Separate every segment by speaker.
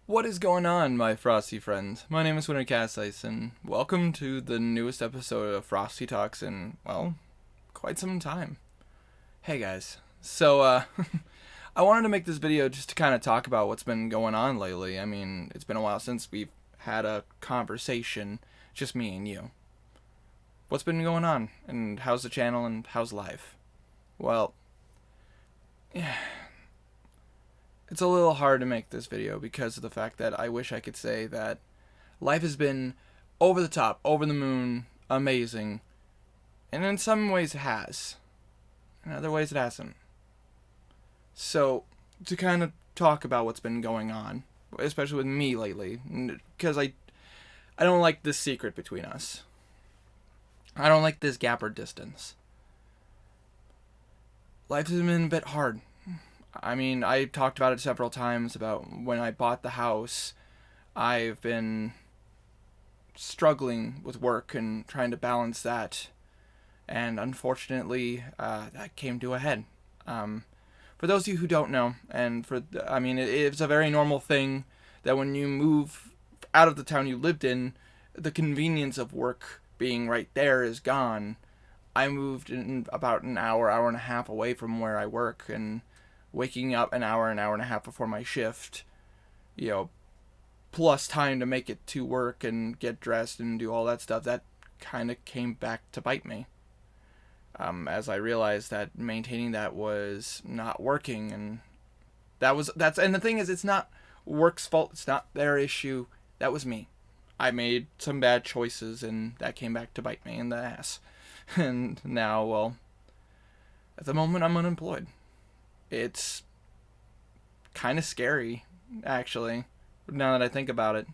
Speaker 1: What is going on, my Frosty friends? My name is Wintercasice, and welcome to the newest episode of Frosty Talks in, well, quite some time. Hey guys. I wanted to make this video just to kind of talk about what's been going on lately. I mean, it's been a while since we've had a conversation, just me and you. What's been going on, and how's the channel, and how's life? Well, yeah, it's a little hard to make this video because of the fact that I wish I could say that life has been over the top, over the moon, amazing. And in some ways it has. In other ways it hasn't. So, to kind of talk about what's been going on, especially with me lately, because I don't like this secret between us. I don't like this gap or distance. Life has been a bit hard. I mean, I talked about it several times about when I bought the house. I've been struggling with work and trying to balance that. And unfortunately, that came to a head. For those of you who don't know, it's a very normal thing that when you move out of the town you lived in, the convenience of work being right there is gone. I moved in about an hour and a half away from where I work, and waking up an hour and a half before my shift, plus time to make it to work and get dressed and do all that stuff, that kind of came back to bite me. As I realized that maintaining that was not working, and and the thing is, it's not work's fault, it's not their issue, that was me. I made some bad choices, and that came back to bite me in the ass. And now, well, at the moment I'm unemployed. It's kind of scary, actually, now that I think about it.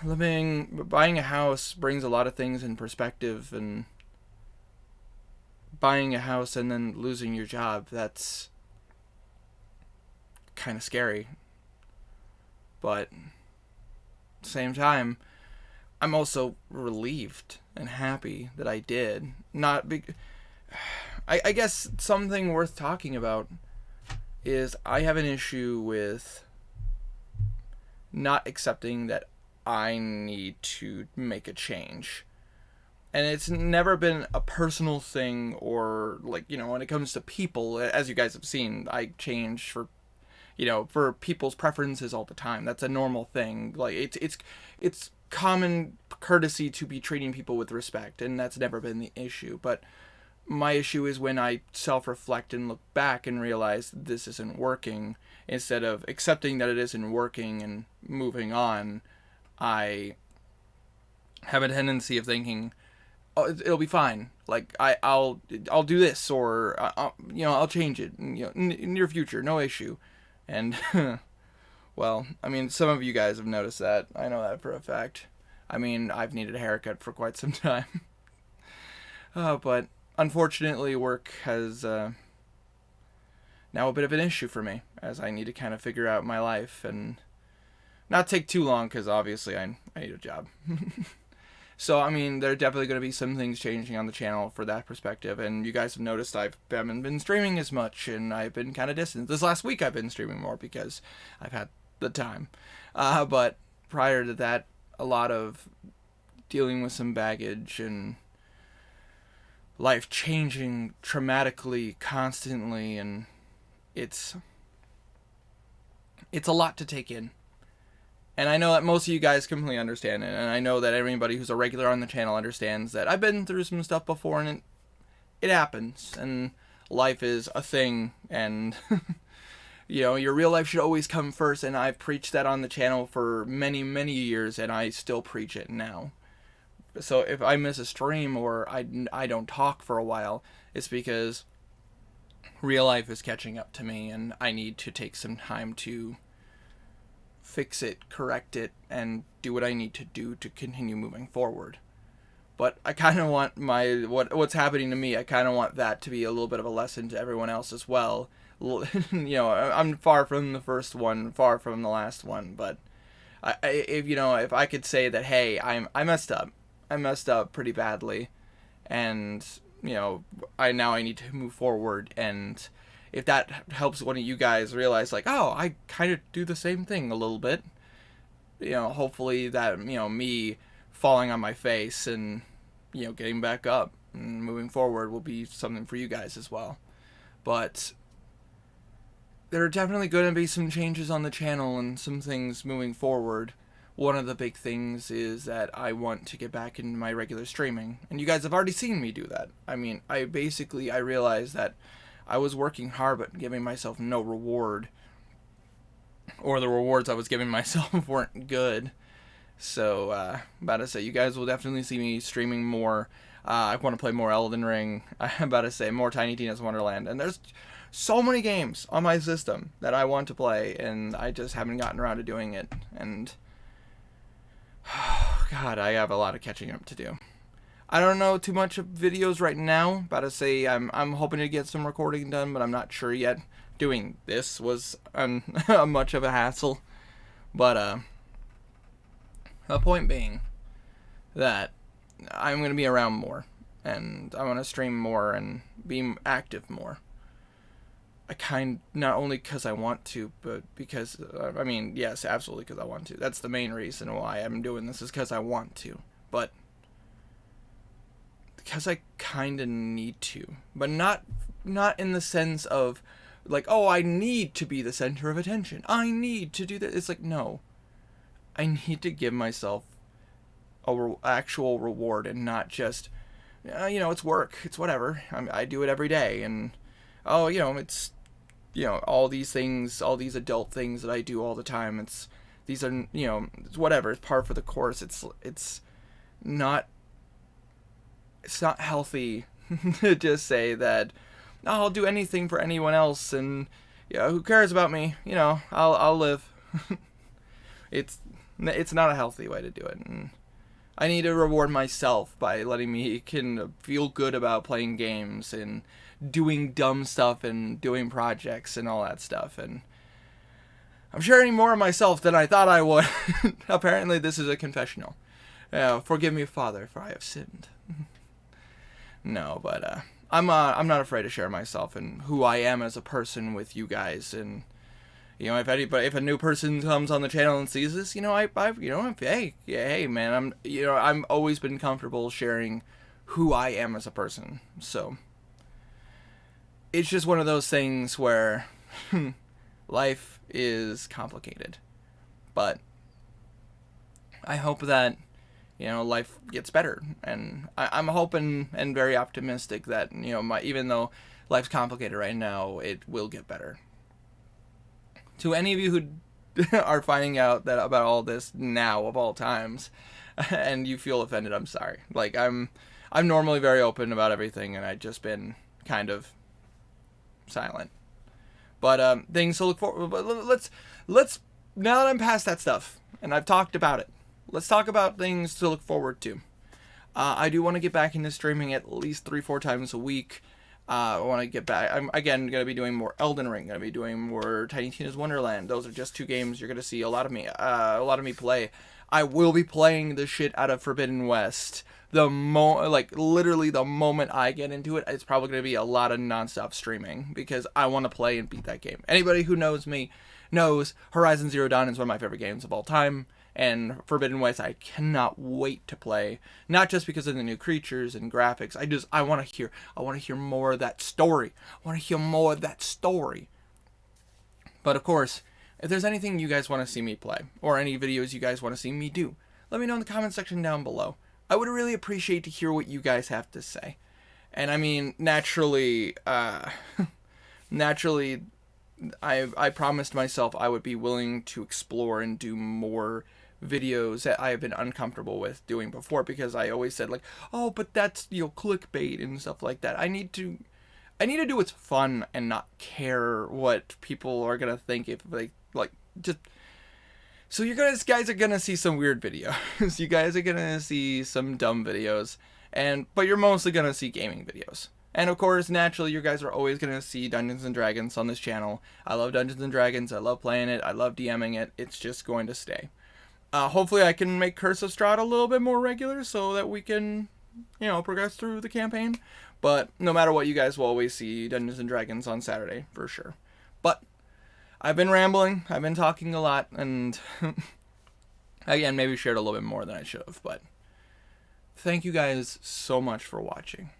Speaker 1: Buying a house brings a lot of things in perspective, and buying a house and then losing your job, that's kind of scary. But at the same time, I'm also relieved and happy that I did. I guess something worth talking about is I have an issue with not accepting that I need to make a change. And it's never been a personal thing, or when it comes to people, as you guys have seen, I change for people's preferences all the time. That's a normal thing. It's common courtesy to be treating people with respect, and that's never been the issue. But my issue is when I self-reflect and look back and realize this isn't working. Instead of accepting that it isn't working and moving on, I have a tendency of thinking, "Oh, it'll be fine. I'll do this, or I'll change it. In near future, no issue." And well, I mean, some of you guys have noticed that. I know that for a fact. I mean, I've needed a haircut for quite some time. But unfortunately, work has now a bit of an issue for me, as I need to kind of figure out my life and not take too long, because obviously I need a job. So, I mean, there are definitely going to be some things changing on the channel for that perspective, and you guys have noticed I haven't been streaming as much, and I've been kind of distant. This last week I've been streaming more because I've had the time. But prior to that, a lot of dealing with some baggage and life changing dramatically, constantly, and it's a lot to take in. And I know that most of you guys completely understand it, and I know that everybody who's a regular on the channel understands that I've been through some stuff before, and it happens, and life is a thing, and your real life should always come first, and I've preached that on the channel for many, many years, and I still preach it now. So if I miss a stream or I don't talk for a while, it's because real life is catching up to me, and I need to take some time to fix it, correct it, and do what I need to do to continue moving forward. But I kind of want what's happening to me, I kind of want that to be a little bit of a lesson to everyone else as well. I'm far from the first one, far from the last one, but if I could say that, hey, I messed up. I messed up pretty badly, and I need to move forward and if that helps one of you guys realize, like, oh, I kind of do the same thing a little bit, hopefully that, me falling on my face and, getting back up and moving forward will be something for you guys as well. But there are definitely going to be some changes on the channel and some things moving forward. One of the big things is that I want to get back into my regular streaming. And you guys have already seen me do that. I mean, I realized that I was working hard but giving myself no reward. Or the rewards I was giving myself weren't good. So, about to say, you guys will definitely see me streaming more. I want to play more Elden Ring. I'm about to say more Tiny Tina's Wonderland. And there's so many games on my system that I want to play, and I just haven't gotten around to doing it. And God, I have a lot of catching up to do. I don't know too much of videos right now. About to say, I'm hoping to get some recording done, but I'm not sure yet. Doing this was much of a hassle. But the point being that I'm going to be around more, and I want to stream more and be active more. Not only because I want to, but because, yes, absolutely because I want to. That's the main reason why I'm doing this, is because I want to. But because I kind of need to. But not in the sense of, like, oh, I need to be the center of attention. I need to do that. It's like, no. I need to give myself a actual reward and not just, it's work. It's whatever. I do it every day. And, it's, all these things, all these adult things that I do all the time. These are, it's whatever. It's par for the course. It's not healthy to just say that, oh, I'll do anything for anyone else, and who cares about me? I'll live. It's not a healthy way to do it, and I need to reward myself by letting me can feel good about playing games and doing dumb stuff and doing projects and all that stuff. And I'm sharing more of myself than I thought I would. Apparently, this is a confessional. Forgive me, Father, for I have sinned. No, but I'm not afraid to share myself and who I am as a person with you guys. And if a new person comes on the channel and sees this, hey man, I'm always been comfortable sharing who I am as a person. So it's just one of those things where life is complicated, but I hope that life gets better, and I'm hoping and very optimistic that even though life's complicated right now, it will get better. To any of you who are finding out that about all this now of all times, and you feel offended, I'm sorry. Like, I'm normally very open about everything, and I've just been kind of silent. But things to look forward. But let's now that I'm past that stuff and I've talked about it, let's talk about things to look forward to. I do want to get back into streaming at least 3-4 times a week. I want to get back. I'm again going to be doing more Elden Ring. Going to be doing more Tiny Tina's Wonderland. Those are just 2 games you're going to see a lot of me play. I will be playing the shit out of Forbidden West. Literally the moment I get into it, it's probably going to be a lot of nonstop streaming because I want to play and beat that game. Anybody who knows me knows Horizon Zero Dawn is one of my favorite games of all time. And Forbidden West, I cannot wait to play. Not just because of the new creatures and graphics. I want to hear more of that story. But of course, if there's anything you guys want to see me play, or any videos you guys want to see me do, let me know in the comment section down below. I would really appreciate to hear what you guys have to say. And I mean, naturally, I promised myself I would be willing to explore and do more videos that I have been uncomfortable with doing before, because I always said, like, oh, but that's, clickbait and stuff like that. I need to do what's fun and not care what people are gonna think if just. So you guys are gonna see some weird videos. You guys are gonna see some dumb videos, but you're mostly gonna see gaming videos. And of course, naturally, you guys are always gonna see Dungeons and Dragons on this channel. I love Dungeons and Dragons. I love playing it. I love DMing it. It's just going to stay. Hopefully I can make Curse of Strahd a little bit more regular so that we can, progress through the campaign. But no matter what, you guys will always see Dungeons and Dragons on Saturday for sure. But I've been rambling. I've been talking a lot, and again, maybe shared a little bit more than I should have. But thank you guys so much for watching.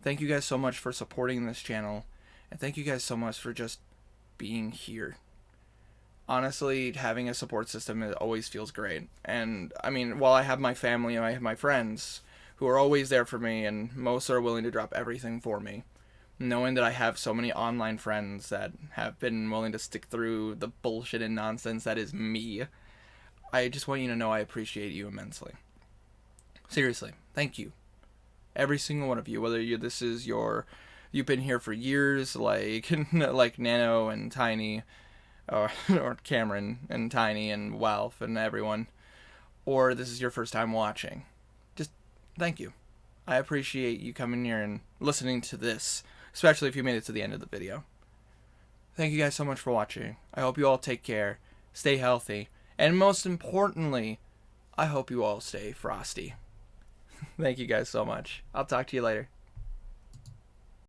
Speaker 1: Thank you guys so much for supporting this channel, and thank you guys so much for just being here. Honestly, having a support system, it always feels great. And I mean, while I have my family and I have my friends who are always there for me, and most are willing to drop everything for me, knowing that I have so many online friends that have been willing to stick through the bullshit and nonsense that is me, I just want you to know I appreciate you immensely. Seriously, thank you. Every single one of you, whether you've been here for years, like like Nano and Tiny, or Cameron and Tiny and Walf and everyone, or this is your first time watching. Just thank you. I appreciate you coming here and listening to this, especially if you made it to the end of the video. Thank you guys so much for watching. I hope you all take care, stay healthy, and most importantly, I hope you all stay frosty. Thank you guys so much. I'll talk to you later.